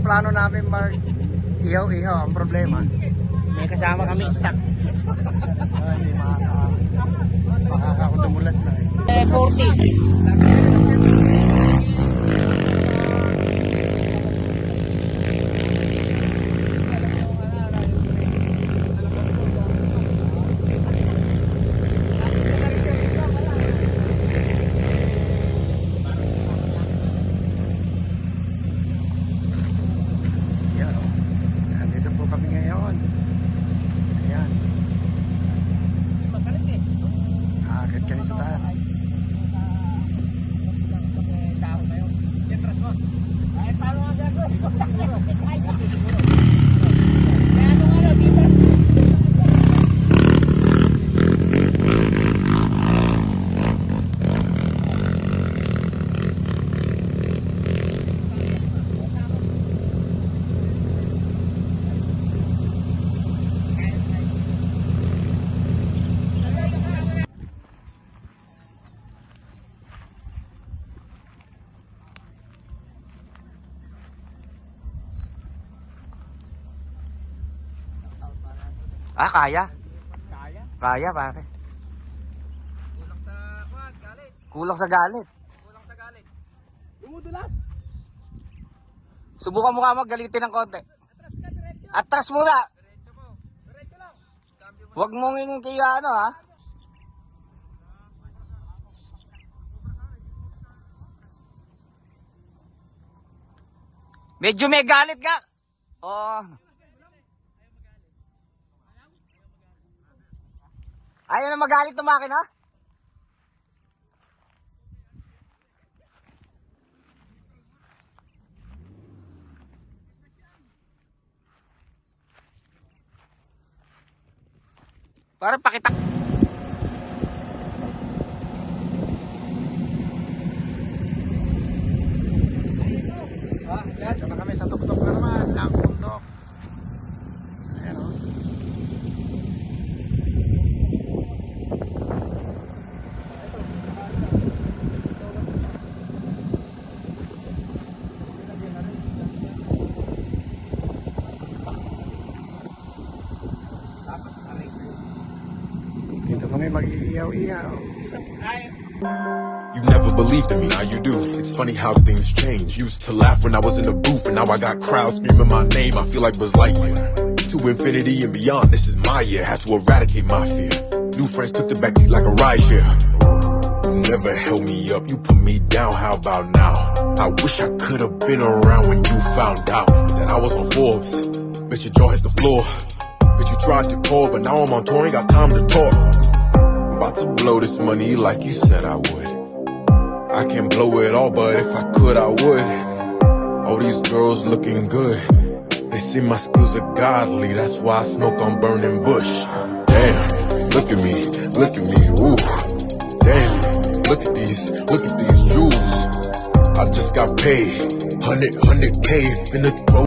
plano namin mag-ihaw-ihaw. Ang problema, May kasama kami stock. hindi makakakudumulas na eh. 40. Yan, oh. Nandito po kami ngayon. Ayan. Akit kami sa taas. Ah, kaya? Kaya? Kaya, pare. Kulang sa galit. Kulang sa galit. Kulang sa galit. Dumudulas. Subukan mo ka maggalitin ng konti. Atras muna. Diretso mo. Diretso lang. Cambio mo. Huwag mong kaya ano, ha? Medyo may galit ka. Oh. Ayaw na magalit ng makina? Para pakita. Dito na kami sa tuktok na naman. Lang bundok. Ayan, oh. Dito kami mag-iihaw-ihaw. You never believed in me, now you do. It's funny how things change. Used to laugh when I was in the booth, and now I got crowds screaming my name. I feel like Buzz Lightyear. To infinity and beyond, this is my year. Had to eradicate my fear. New friends took the backseat like a rideshare. You never held me up, you put me down, how about now? I wish I could have been around when you found out that I was on Forbes. Bet your jaw hit the floor. Bet you tried to call, but now I'm on tour, ain't got time to talk. About to blow this money like you said I would. I can't blow it all, but if I could, I would. All these girls looking good. They say my skills are godly, that's why I smoke on burning bush. Damn, look at me, ooh. Damn, look at these jewels. I just got paid, 100K, finna throw